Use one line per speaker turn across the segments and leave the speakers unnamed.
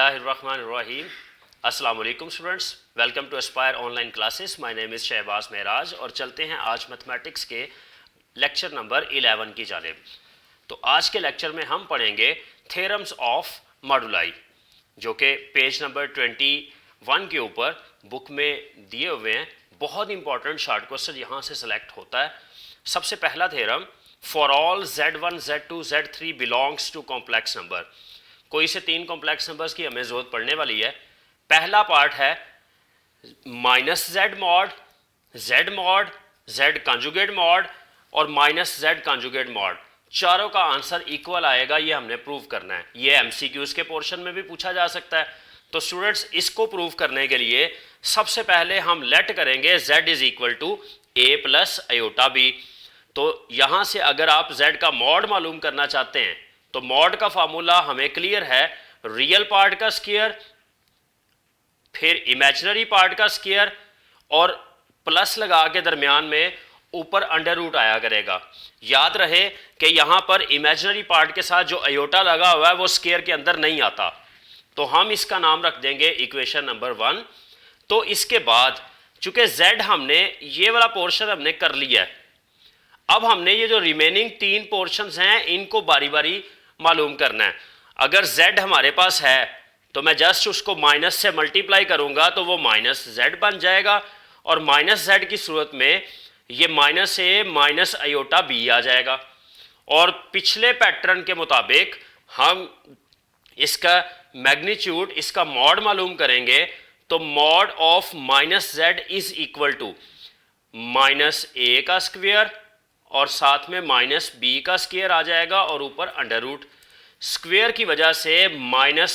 बिस्मिल्लाहिर्रहमानिर्रहीम। अस्सलाम वालेकुम students, welcome to Aspire online classes. My name is Shahbaz Mehraj और चलते हैं आज मैथमेटिक्स के लेक्चर नंबर 11 की जानिब। तो आज के लेक्चर में हम पढ़ेंगे थ्योरम्स ऑफ मॉडुलाई, जो कि पेज नंबर 21 के ऊपर बुक में दिए हुए हैं। बहुत इंपॉर्टेंट शॉर्ट क्वेश्चन यहाँ से सिलेक्ट होता है। सबसे पहला theorem, for all z1 z2 z3 belongs to complex number. कोई से तीन कॉम्प्लेक्स नंबर्स की हमें जरूरत पड़ने वाली है। पहला पार्ट है minus Z mod, Z mod, Z conjugate mod और माइनस जेड कंजुगेट मॉड। चारों का आंसर इक्वल आएगा, ये हमने प्रूव करना है। ये एमसीक्यूज के पोर्शन में भी पूछा जा सकता है। तो स्टूडेंट्स, इसको प्रूव करने के लिए सबसे पहले हम लेट करेंगे z is equal to a plus iota B. तो यहां से अगर आप z का मॉड मालूम करना चाहते हैं तो मॉड का फार्मूला हमें क्लियर है, रियल पार्ट का स्क्वायर फिर इमेजिनरी पार्ट का स्क्वायर और प्लस लगा के दरमियान में ऊपर अंडर रूट आया करेगा। याद रहे कि यहां पर इमेजिनरी पार्ट के साथ जो अयोटा लगा हुआ है वो स्क्वायर के अंदर नहीं आता, तो हम इसका नाम रख देंगे इक्वेशन नंबर 1। तो इसके बाद चूंकि z हमने ये वाला पोर्शन हमने कर लिया है, अब हमने ये जो रिमेनिंग तीन पोर्शंस हैं इनको बारी बारी मालूम करना है। अगर z हमारे पास है तो मैं जस्ट उसको माइनस से मल्टीप्लाई करूंगा तो वो माइनस z बन जाएगा, और माइनस z की सूरत में ये minus a minus iota b आ जाएगा। और पिछले पैटर्न के मुताबिक हम इसका मैग्नीट्यूड, इसका मॉड मालूम करेंगे। तो mod of minus z is equal to minus a का स्क्वायर और साथ में माइनस b का स्क्वायर आ जाएगा और ऊपर अंडर रूट। स्क्वायर की वजह से माइनस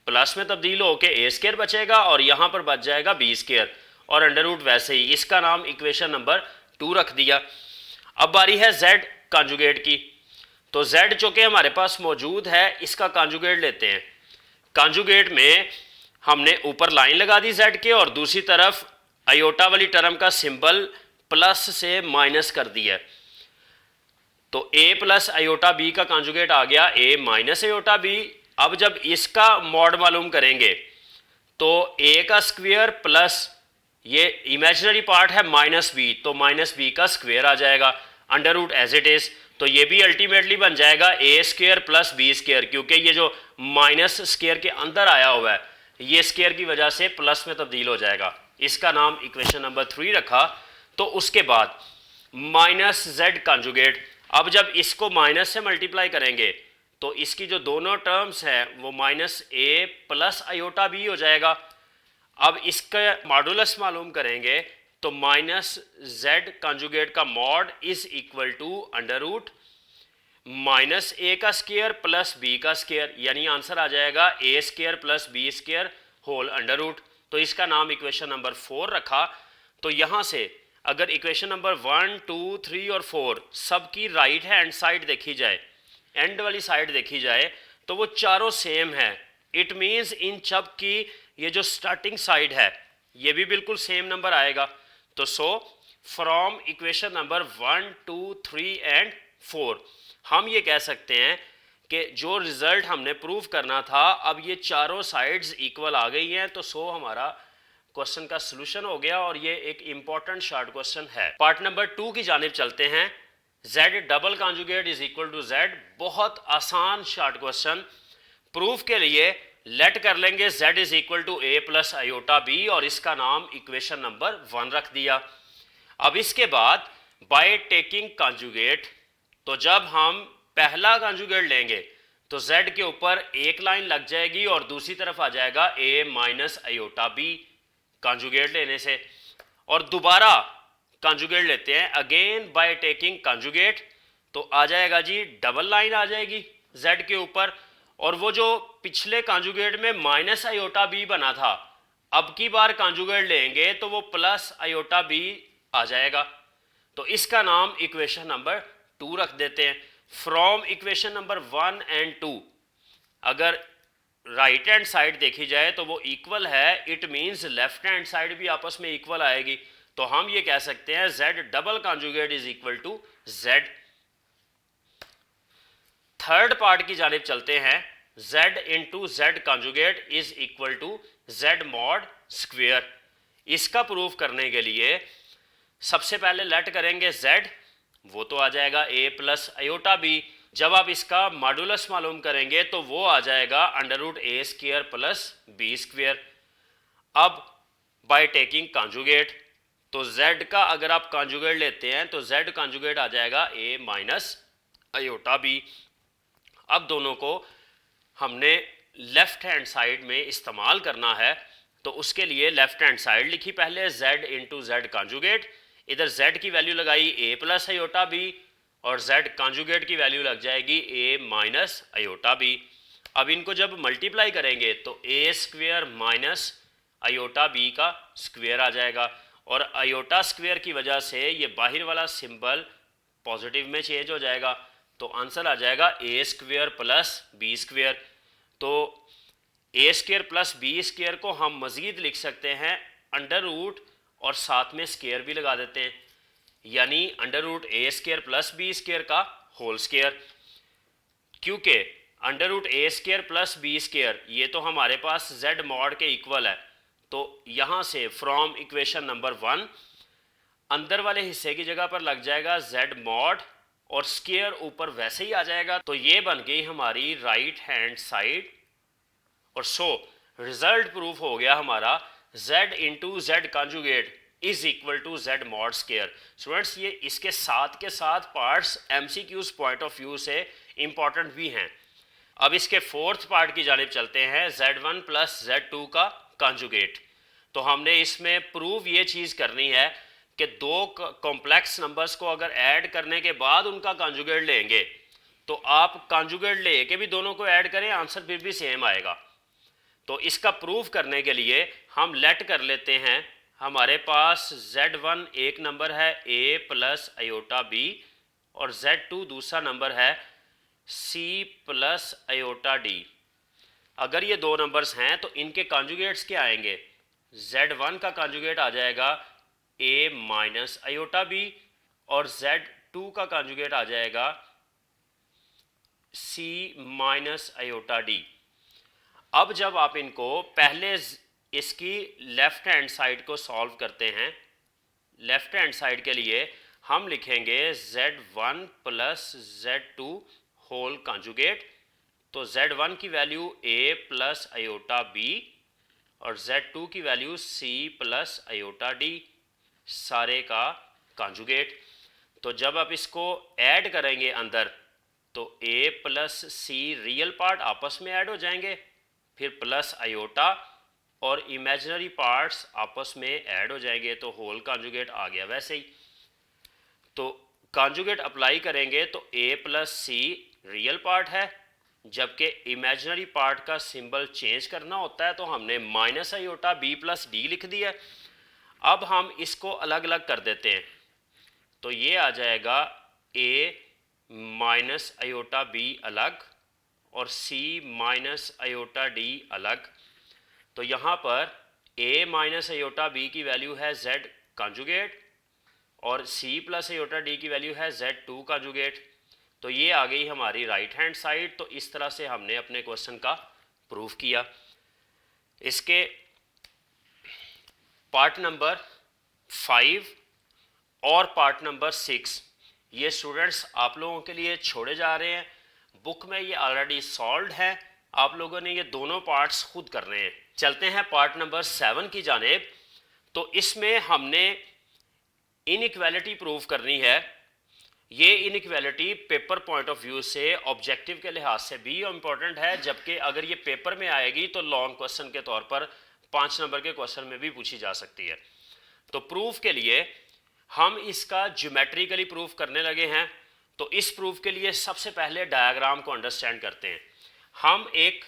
प्लस में तब्दील होकर a स्क्वायर बचेगा और यहां पर बच जाएगा b स्क्वायर और अंडर रूट वैसे ही। इसका नाम इक्वेशन नंबर 2 रख दिया। अब बारी है z कॉन्जुगेट की। तो z जो कि हमारे पास मौजूद है, इसका कॉन्जुगेट लेते हैं। कॉन्जुगेट में हमने ऊपर लाइन लगा दी z के और दूसरी तरफ आयोटा वाली टर्म का सिंबल प्लस से माइनस कर दिया। तो a प्लस आयोटा b का कॉन्जुगेट आ गया a माइनस आयोटा b। अब जब इसका मॉड मालूम करेंगे तो a का स्क्वायर प्लस ये इमेजिनरी पार्ट है माइनस b, तो माइनस b का स्क्वायर आ जाएगा, under root as it is. तो ये भी अल्टीमेटली बन जाएगा a square plus b square, क्योंकि ये जो माइनस स्क्वायर के अंदर आया हुआ है ये स्क्वायर की वजह से प्लस में तब्दील हो जाएगा। इसका नाम इक्वेशन नंबर 3 रखा। तो उसके बाद माइनस z कॉन्जुगेट। अब जब इसको माइनस से मल्टीप्लाई करेंगे तो इसकी जो दोनों टर्म्स हैं वो minus a plus iota b हो जाएगा। अब इसका मॉडुलस मालूम करेंगे तो माइनस z कॉन्जुगेट का mod is equal to under root minus a का स्क्वायर प्लस b का स्क्वायर, यानी आंसर आ जाएगा a square plus b square whole under root. तो इसका नाम इक्वेशन नंबर 4 रखा। तो यहां से अगर इक्वेशन नंबर 1, 2, 3 और 4 सबकी राइट हैंड साइड देखी जाए, एंड वाली साइड देखी जाए, तो वो चारों सेम है। इट मीन्स इन सब की ये जो स्टार्टिंग साइड है ये भी बिल्कुल सेम नंबर आएगा। तो so from equation number 1, 2, 3 and 4 हम ये कह सकते हैं कि जो रिजल्ट हमने प्रूव करना था, अब ये चारों साइड्स इक्वल आ गई हैं। तो सो हमारा क्वेश्चन का सलूशन हो गया और ये एक इंपॉर्टेंट शॉर्ट क्वेश्चन है। पार्ट नंबर 2 की जानिब चलते हैं। z double conjugate is equal to z। बहुत आसान शॉर्ट क्वेश्चन। प्रूफ के लिए लेट कर लेंगे z is equal to a plus iota b और इसका नाम इक्वेशन नंबर 1 रख दिया। अब इसके बाद बाय टेकिंग कॉन्जुगेट, तो जब हम पहला कॉन्जुगेट लेंगे तो z के ऊपर एक लाइन लग जाएगी और दूसरी तरफ आ जाएगा a minus iota b conjugate लेने से। और दोबारा कॉन्जुगेट लेते हैं अगेन बाय टेकिंग कॉन्जुगेट, तो आ जाएगा जी डबल लाइन आ जाएगी z के ऊपर। और वो जो पिछले कॉन्जुगेट में माइनस आयोटा b बना था, अब की बार कॉन्जुगेट लेंगे तो वो प्लस आयोटा b आ जाएगा। तो इसका नाम इक्वेशन नंबर 2 रख देते हैं। फ्रॉम इक्वेशन नंबर 1 एंड 2 अगर राइट हैंड साइड देखी जाए तो वो इक्वल है, it means left hand side भी आपस में इक्वल आएगी। तो हम ये कह सकते हैं z double conjugate is equal to z। Third part की जानिब चलते हैं। z into Z conjugate is equal to z mod square. इसका प्रूफ करने के लिए सबसे पहले लेट करेंगे z, वो तो आ जाएगा a प्लस आयोटा b। जब आप इसका मॉडुलस मालूम करेंगे तो वो आ जाएगा अंडर रूट ए स्क्वेयर प्लस बी स्क्वेयर। अब बाय टेकिंग कॉन्जुगेट, तो z का अगर आप कॉन्जुगेट लेते हैं तो z कॉन्जुगेट आ जाएगा a माइनस आयोटा b। अब दोनों को हमने लेफ्ट हैंड साइड में इस्तेमाल करना है, तो उसके लिए लेफ्ट हैंड साइड लिखी पहले z इंटू जेड कॉन्जुगेट, इधर z की वैल्यू लगाई a प्लस आयोटा b और z कॉन्जुगेट की वैल्यू लग जाएगी a माइनस आयोटा b। अब इनको जब मल्टीप्लाई करेंगे तो a square minus iota b का स्क्वेयर आ जाएगा और आयोटा स्क्वेयर की वजह से ये बाहर वाला सिंबल पॉजिटिव में चेंज हो जाएगा, तो आंसर आ जाएगा ए स्क्वेयर प्लस बी स्क्वेयर। तो ए स्क्वेयर प्लस बी स्क्वेयर को हम मज़ीद लिख सकते हैं अंडर रूट और साथ में स्क्वेयर भी लगा देते हैं, यानी अंडर रूट ए स्क्वेयर प्लस बी स्क्वेयर का होल स्क्वेयर। क्योंकि अंडर रूट ए स्क्वेयर प्लस बी स्क्वेयर ये तो हमारे पास जेड मॉड के इक्वल है, तो यहाँ से फ्रॉम इक्वेशन नंबर 1 अंदर वाले हिस्से की जगह पर लग जाएगा जेड मॉड और स्क्वेयर ऊपर वैसे ही आ जाएगा, तो ये बन गई हमारी राइट हैंड साइड। और सो रिजल्ट प्रूफ हो गया हमारा z into Z conjugate is equal to Z mod square. Students ये इसके साथ के साथ parts MCQs point of view से इंपॉर्टेंट भी हैं। अब इसके फोर्थ पार्ट की जानिब चलते हैं, z1 प्लस z2 का कॉन्जुगेट। तो हमने इसमें प्रूव ये चीज़ करनी है कि दो कॉम्प्लेक्स नंबर्स को अगर ऐड करने के बाद उनका कॉन्जुगेट लेंगे तो आप कॉन्जुगेट लेके भी दोनों को ऐड करें, आंसर फिर भी सेम आएगा। तो इसका प्रूफ करने के लिए हम लेट कर लेते हैं, हमारे पास z1 एक नंबर है a प्लस आयोटा b और z2 दूसरा नंबर है c प्लस आयोटा d। अगर ये दो नंबर्स हैं तो इनके कॉन्जुगेट्स क्या आएंगे, z1 का कॉन्जुगेट आ जाएगा a माइनस आयोटा b और z2 का कॉन्जुगेट आ जाएगा c माइनस आयोटा d। अब जब आप इनको पहले इसकी लेफ्ट हैंड साइड को सॉल्व करते हैं, लेफ्ट हैंड साइड के लिए हम लिखेंगे z1 plus z2 whole conjugate. तो z1 की value a plus iota b और z2 की value c plus iota d, सारे का कॉन्जुगेट। तो जब आप इसको ऐड करेंगे अंदर तो a plus c real part आपस में ऐड हो जाएंगे, फिर प्लस आयोटा और इमेजिनरी पार्ट्स आपस में ऐड हो जाएंगे, तो होल कॉन्जुगेट आ गया वैसे ही। तो कॉन्जुगेट अप्लाई करेंगे तो a plus c real part है, जबकि इमेजिनरी पार्ट का सिंबल चेंज करना होता है तो हमने minus iota b plus D लिख दिया। अब हम इसको अलग अलग कर देते हैं, तो ये आ जाएगा a माइनस आयोटा b अलग और c माइनस आयोटा d अलग। तो यहाँ पर a माइनस आयोटा b की वैल्यू है z कॉन्जुगेट और c प्लस आयोटा d की वैल्यू है z2 कॉन्जुगेट। तो ये आ गई हमारी राइट हैंड साइड। तो इस तरह से हमने अपने क्वेश्चन का प्रूफ किया। इसके पार्ट नंबर 5 और पार्ट नंबर 6 ये स्टूडेंट्स आप लोगों के लिए छोड़े जा रहे हैं। बुक में ये ऑलरेडी सॉल्व्ड है, आप लोगों ने ये दोनों पार्ट्स खुद करने हैं। चलते हैं पार्ट नंबर 7 की जानिब। तो इसमें हमने इनइक्वालिटी प्रूव करनी है। ये inequality paper point of view से ऑब्जेक्टिव के लिहाज से भी इम्पोर्टेंट है, जबकि अगर ये पेपर में आएगी तो लॉन्ग क्वेश्चन के तौर पर 5 नंबर के क्वेश्चन में भी पूछी जा सकती है। तो प्रूफ के लिए हम इसका ज्योमेट्रिकली प्रूफ करने लगे हैं। तो इस प्रूफ के लिए सबसे पहले डायग्राम को अंडरस्टैंड करते हैं। हम एक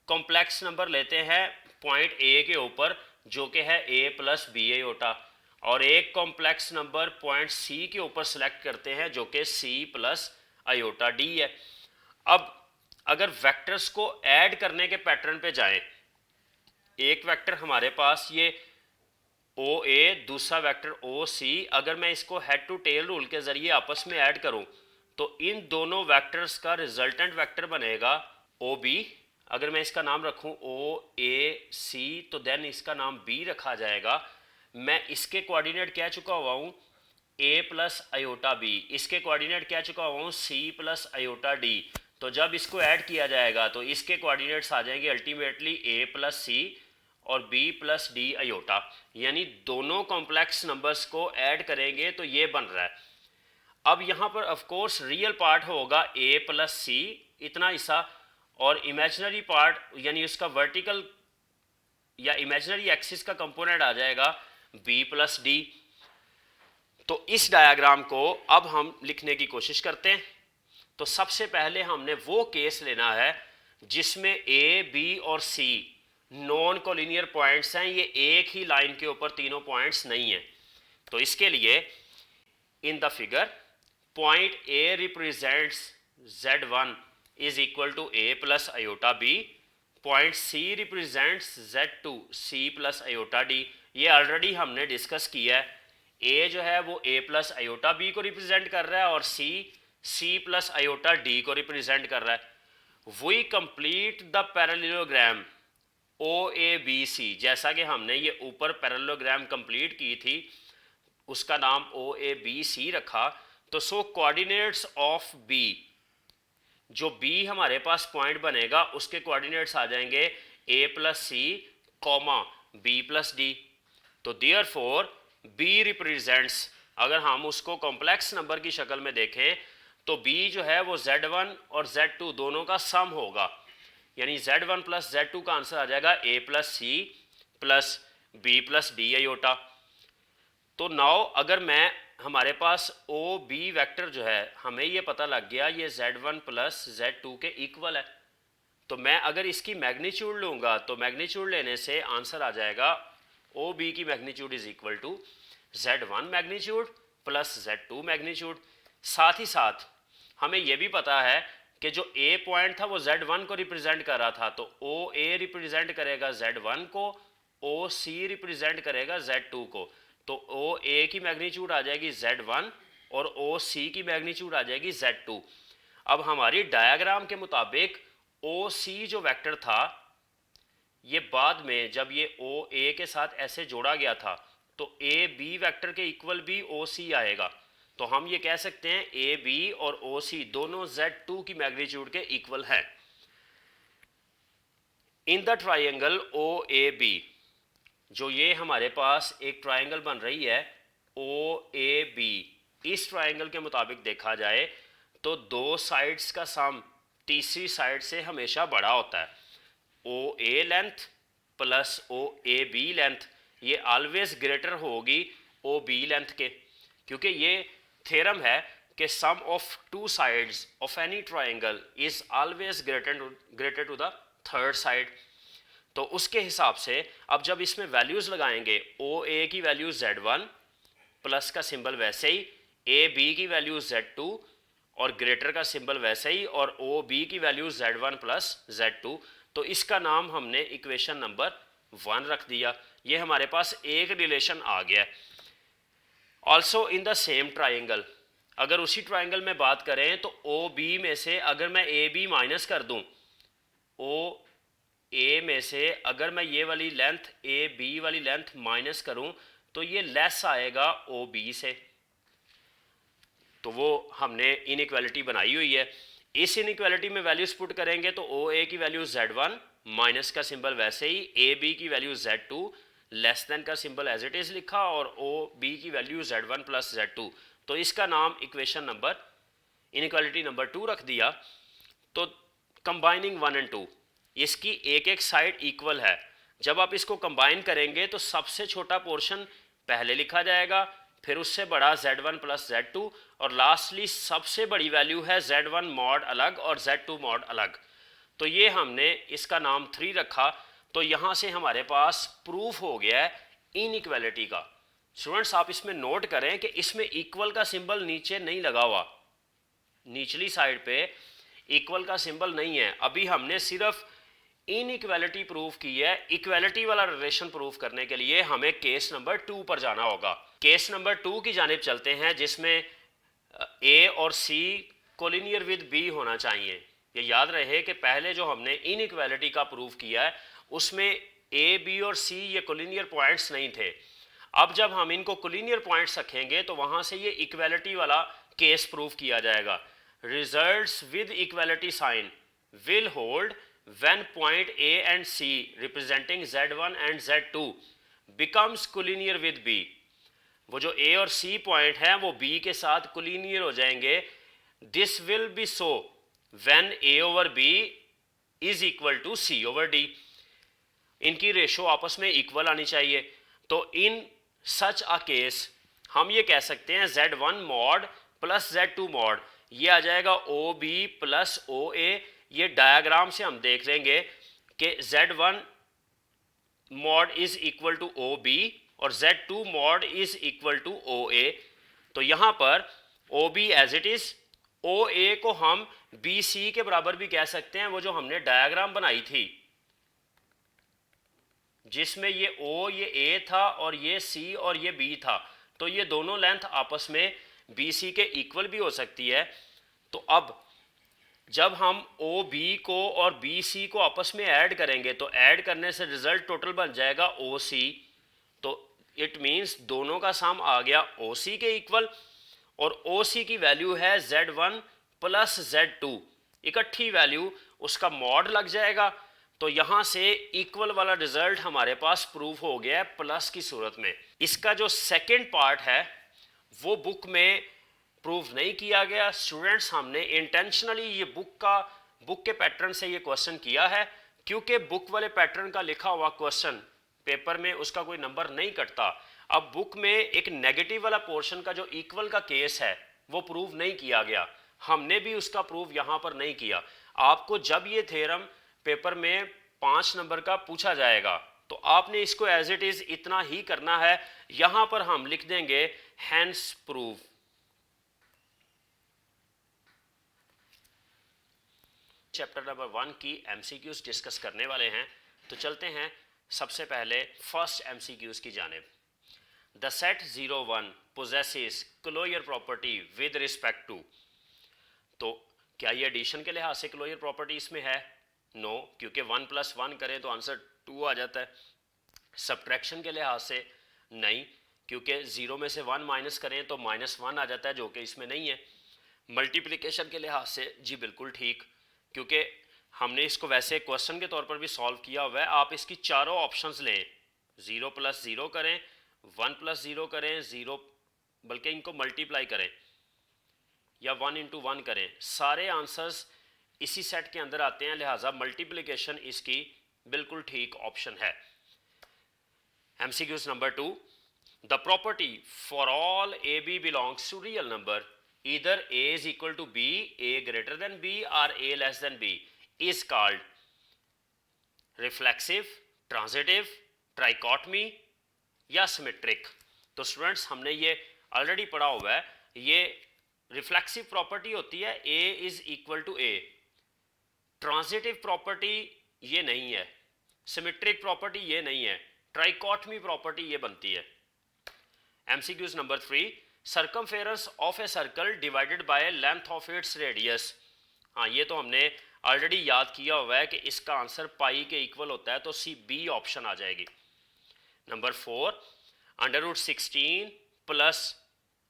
कॉम्प्लेक्स नंबर लेते हैं पॉइंट ए के ऊपर जो कि है a प्लस बी आयोटा, और एक कॉम्प्लेक्स नंबर पॉइंट सी के ऊपर सेलेक्ट करते हैं जो कि c प्लस आयोटा d है। अब अगर वेक्टर्स को ऐड करने के पैटर्न पे जाएं, एक वेक्टर हमारे पास ये OA, दूसरा वेक्टर OC, अगर मैं इसको हेड टू टेल रूल के ज़रिए आपस में ऐड करूं तो इन दोनों वेक्टर्स का रिजल्टेंट वेक्टर बनेगा ओ बी, अगर मैं इसका नाम रखूं ओ ए सी तो देन इसका नाम बी रखा जाएगा। मैं इसके कोऑर्डिनेट कह चुका हुआ हूं ए प्लस आयोटा बी, इसके कोऑर्डिनेट कह चुका हुआ हूं सी प्लस आयोटा डी। तो जब इसको ऐड किया जाएगा तो इसके कोऑर्डिनेट्स आ जाएंगे अल्टीमेटली ए प्लस सी और बी प्लस डी आयोटा, यानी दोनों कॉम्प्लेक्स नंबर्स को ऐड करेंगे तो ये बन रहा है। अब यहाँ पर ऑफ कोर्स रियल पार्ट होगा ए प्लस सी इतना हिस्सा, और इमेजिनरी पार्ट यानी उसका वर्टिकल या इमेजिनरी एक्सिस का कंपोनेंट आ जाएगा बी प्लस डी। तो इस डायग्राम को अब हम लिखने की कोशिश करते हैं। तो सबसे पहले हमने वो केस लेना है जिसमें ए बी और सी नॉन कोलिनियर पॉइंट्स हैं, ये एक ही लाइन के ऊपर तीनों पॉइंट्स नहीं हैं। तो इसके लिए in the figure point A represents z1 is equal to A plus iota B, point C represents z2 C plus iota D. ये ऑलरेडी हमने डिस्कस किया है। ए जो है वो ए प्लस आयोटा बी को रिप्रेजेंट कर रहा है और सी प्लस आयोटा डी को रिप्रेजेंट कर रहा है। We complete the parallelogram O A B C, जैसा कि हमने ये ऊपर पैरेललोग्राम कंप्लीट की थी उसका नाम ओ ए बी सी रखा। तो सो कोऑर्डिनेट्स ऑफ बी, जो बी हमारे पास पॉइंट बनेगा उसके कोऑर्डिनेट्स आ जाएंगे ए plus C comma B plus D. तो देयरफॉर बी रिप्रेजेंट्स, अगर हम उसको कॉम्प्लेक्स नंबर की शक्ल में देखें तो बी जो है वो z1 और z2 दोनों का सम होगा, यानी z1 प्लस z2 का आंसर आ जाएगा A plus C plus B plus D iota. तो नाउ अगर मैं हमारे पास ओ बी वेक्टर जो है हमें ये पता लग गया ये z1 प्लस z2 के इक्वल है, तो मैं अगर इसकी मैग्नीट्यूड लूँगा तो मैग्नीट्यूड लेने से आंसर आ जाएगा ओ बी की magnitude is equal to z1 magnitude plus z2 magnitude. साथ ही साथ हमें यह भी पता है कि जो ए पॉइंट था वो z1 को रिप्रेजेंट कर रहा था, तो ओ ए रिप्रेजेंट करेगा z1 को, ओ सी रिप्रेजेंट करेगा z2 को। तो ओ ए की मैग्नीट्यूड आ जाएगी z1 और ओ सी की मैग्नीट्यूड आ जाएगी z2। अब हमारी डायग्राम के मुताबिक ओ सी जो वेक्टर था ये बाद में जब ये ओ ए के साथ ऐसे जोड़ा गया था तो ए बी वेक्टर के इक्वल भी ओ सी आएगा। तो हम ये कह सकते हैं ए बी और ओ सी दोनों z2 की मैग्नीट्यूड के इक्वल हैं। In the triangle O A B, जो ये हमारे पास एक ट्राइंगल बन रही है ओ ए बी, इस ट्राइंगल के मुताबिक देखा जाए तो दो साइड्स का सम तीसरी साइड से हमेशा बड़ा होता है। O A length plus O A B length ये ऑलवेज ग्रेटर होगी ओ बी लेंथ के, क्योंकि ये थ्योरम है कि sum of two sides of any triangle is always greater to the third side. तो उसके हिसाब से अब जब इसमें वैल्यूज़ लगाएंगे ओ ए की वैल्यू z1 प्लस का सिंबल वैसे ही, ए बी की वैल्यू z2 और ग्रेटर का सिंबल वैसे ही, और ओ बी की वैल्यू z1 प्लस z2। तो इसका नाम हमने इक्वेशन नंबर 1 रख दिया। ये हमारे पास एक रिलेशन आ गया। Also in the same triangle, अगर उसी ट्राइंगल में बात करें तो ओ बी में से अगर मैं ए बी माइनस कर दूं, ओ ए में से अगर मैं ये वाली लेंथ ए बी वाली लेंथ माइनस करूं तो ये लेस आएगा ओ बी से। तो वो हमने इनइक्वालिटी बनाई हुई है। इस इनइक्वालिटी में वैल्यूज पुट करेंगे तो ओ ए की वैल्यू z1 माइनस का सिंबल वैसे ही, ए बी की वैल्यू z2 लेस देन का सिंबल एज इट इज लिखा, और ओ बी की वैल्यू z1 प्लस z2। तो इसका नाम इक्वेशन नंबर इनइक्वालिटी नंबर 2 रख दिया। तो कंबाइनिंग 1 और 2, इसकी एक एक साइड इक्वल है। जब आप इसको कंबाइन करेंगे तो सबसे छोटा पोर्शन पहले लिखा जाएगा, फिर उससे बड़ा z1 प्लस z2, और लास्टली सबसे बड़ी वैल्यू है z1 मॉड अलग और z2 मॉड अलग। तो ये हमने इसका नाम 3 रखा। तो यहाँ से हमारे पास प्रूफ हो गया है इनइक्वालिटी का। स्टूडेंट्स आप इसमें नोट करें कि इसमें इक्वल का सिंबल नीचे नहीं लगा हुआ, निचली साइड पे इक्वल का सिंबल नहीं है। अभी हमने सिर्फ इनइक्वालिटी प्रूफ की है। इक्वालिटी वाला रिलेशन प्रूफ करने के लिए हमें केस नंबर 2 पर जाना होगा। केस नंबर 2 की जानिब चलते हैं, जिसमें ए और सी कोलिनियर विद बी होना चाहिए। ये याद रहे कि पहले जो हमने इनइक्वालिटी का प्रूव किया है उसमें ए बी और सी ये कोलिनियर पॉइंट्स नहीं थे। अब जब हम इनको कोलिनियर पॉइंट्स रखेंगे तो वहां से ये इक्वालिटी वाला केस प्रूव किया जाएगा। Results with equality sign will hold when point A and C representing Z1 and Z2 becomes collinear with B. वो जो ए और सी पॉइंट है वो बी के साथ कोलिनियर हो जाएंगे। This will be so when A over B is equal to C over D. इनकी रेशो आपस में इक्वल आनी चाहिए। तो इन सच अ केस हम ये कह सकते हैं Z1 mod plus Z2 mod, ये आ जाएगा OB प्लस OA। ये डायग्राम से हम देख लेंगे कि Z1 mod is equal to OB और Z2 mod is equal to OA। तो यहां पर OB as it is, OA को हम BC के बराबर भी कह सकते हैं। वो जो हमने डायग्राम बनाई थी जिसमें ये O ये A था और ये C और ये B था, तो ये दोनों लेंथ आपस में BC के इक्वल भी हो सकती है। तो अब जब हम OB को और BC को आपस में ऐड करेंगे तो ऐड करने से रिजल्ट टोटल बन जाएगा OC। तो इट मीन्स दोनों का सम आ गया OC के इक्वल और OC की वैल्यू है Z1 प्लस Z2, इकट्ठी वैल्यू उसका मॉड लग जाएगा। तो यहां से इक्वल वाला रिजल्ट हमारे पास प्रूव हो गया है प्लस की सूरत में। इसका जो सेकंड पार्ट है वो बुक में प्रूव नहीं किया गया। स्टूडेंट्स हमने इंटेंशनली ये बुक के पैटर्न से ये क्वेश्चन किया है क्योंकि बुक वाले पैटर्न का लिखा हुआ क्वेश्चन पेपर में उसका कोई नंबर नहीं कटता। अब बुक में एक नेगेटिव वाला पोर्शन का जो इक्वल का केस है वो प्रूव नहीं किया गया, हमने भी उसका प्रूव यहां पर नहीं किया। आपको जब ये थ्योरम पेपर में 5 नंबर का पूछा जाएगा तो आपने इसको एज इट इज इतना ही करना है। यहां पर हम लिख देंगे हेंस प्रूव। चैप्टर नंबर 1 की एमसीक्यूज डिस्कस करने वाले हैं, तो चलते हैं सबसे पहले फर्स्ट एमसीक्यूज की जानिब। The set 01 possesses closure property with respect to. तो क्या ये एडिशन के लिहाज से क्लोजर प्रॉपर्टी इसमें है? नो, क्योंकि 1 + 1 करें तो आंसर 2 आ जाता है। सब्ट्रैक्शन के लिहाज से नहीं, क्योंकि 0 में से 1 माइनस करें तो -1 आ जाता है, जो कि इसमें नहीं है। मल्टीप्लिकेशन के लिहाज से जी बिल्कुल ठीक, क्योंकि हमने इसको वैसे क्वेश्चन के तौर पर भी सॉल्व किया हुआ है। आप इसकी चारों ऑप्शंस लें, 0 + 0 करें, 1 + 0 करें, 0 बल्कि इनको मल्टीप्लाई करें या 1 × 1 करें, सारे आंसर्स इसी सेट के अंदर आते हैं। लिहाजा मल्टीप्लिकेशन इसकी बिल्कुल ठीक ऑप्शन है। MCQs number 2, the property for all A B belongs to real number either a is equal to b, a greater than b or a less than b is called reflexive, transitive, trichotomy या symmetric। तो students हमने ये already पढ़ा हुआ है। ये reflexive property होती है a is equal to a, transitive property ये नहीं है, सिमेट्रिक प्रॉपर्टी ये नहीं है, ट्राइकोटमी प्रॉपर्टी ये बनती है। MCQs number 3, circumference of a circle divided by length of its radius. हाँ, ये तो हमने ऑलरेडी याद किया हुआ है कि इसका आंसर पाई के इक्वल होता है, तो बी ऑप्शन आ जाएगी। Number 4, √16 +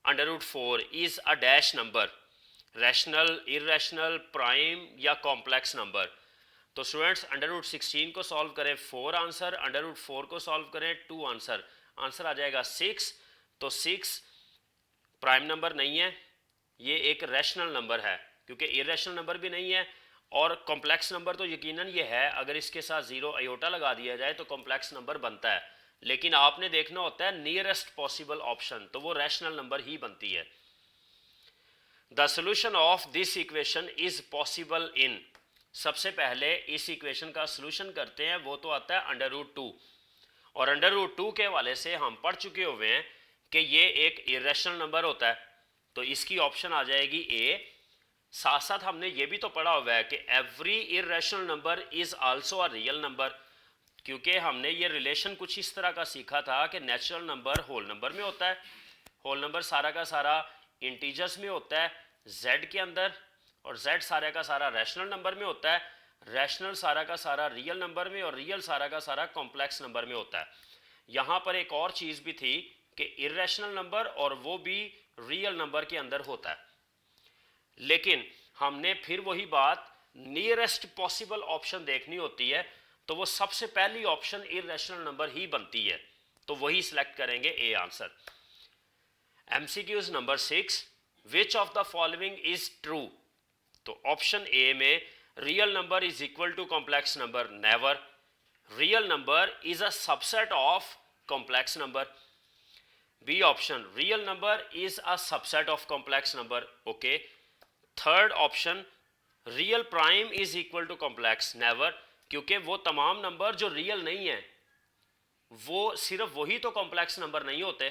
√4 is a dash number, rational, irrational, prime या कॉम्प्लेक्स नंबर। तो स्टूडेंट्स √16 को सॉल्व करें 4 आंसर, √4 को सॉल्व करें 2 आंसर, आंसर आ जाएगा 6। तो 6 प्राइम नंबर नहीं है, ये एक रैशनल नंबर है, क्योंकि इरेशनल नंबर भी नहीं है, और कॉम्प्लेक्स नंबर तो यकीनन ये है। अगर इसके साथ 0 आयोटा लगा दिया जाए तो कॉम्प्लेक्स नंबर बनता है, लेकिन आपने देखना होता है नियरेस्ट पॉसिबल ऑप्शन, तो वो रैशनल नंबर ही बनती है। The solution of this equation is possible in. सबसे पहले इस इक्वेशन का सोल्यूशन करते हैं, वो तो आता है √2, और √2 के हवाले से हम पढ़ चुके हुए हैं कि ये एक इरेशनल नंबर होता है, तो इसकी ऑप्शन आ जाएगी ए। साथ साथ हमने ये भी तो पढ़ा हुआ है कि every irrational number is also a real number, क्योंकि हमने ये रिलेशन कुछ इस तरह का सीखा था कि नेचुरल नंबर होल नंबर में होता है, होल नंबर सारा का सारा इंटीजर्स में होता है z के अंदर, और z सारा का सारा रैशनल नंबर में होता है, रैशनल सारा का सारा रियल नंबर में और रियल सारा का सारा कॉम्प्लेक्स नंबर में होता है। यहाँ पर एक और चीज़ भी थी कि इर्रेशनल नंबर और वो भी रियल नंबर के अंदर होता है, लेकिन हमने फिर वही बात नियरेस्ट पॉसिबल ऑप्शन देखनी होती है, तो वो सबसे पहली ऑप्शन इर्रेशनल नंबर ही बनती है, तो वही सिलेक्ट करेंगे A answer. MCQs number 6, which of the following is true? तो ऑप्शन ए में real number is equal to complex number, never. Real number is a subset of complex number. B option, real number is a subset of complex number, okay. Third option, real prime is equal to complex, never, क्योंकि वो तमाम number जो real नहीं है वो सिर्फ वही तो कॉम्प्लेक्स नंबर नहीं होते,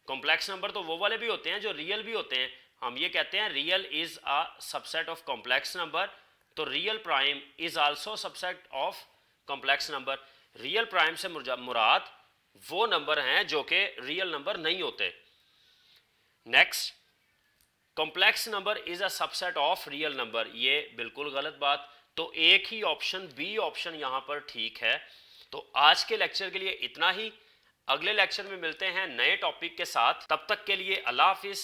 कॉम्प्लेक्स नंबर तो वो वाले भी होते हैं जो रियल भी होते हैं। हम ये कहते हैं real is a subset of complex number, तो real prime is also subset of complex number. Real prime से मुराद वो नंबर हैं जो कि रियल नंबर नहीं होते। Next, complex number is a subset of real number, ये बिल्कुल गलत बात, तो एक ही ऑप्शन बी ऑप्शन यहाँ पर ठीक है। तो आज के लेक्चर के लिए इतना ही, अगले लेक्चर में मिलते हैं नए टॉपिक के साथ, तब तक के लिए अल्लाह हाफिज़।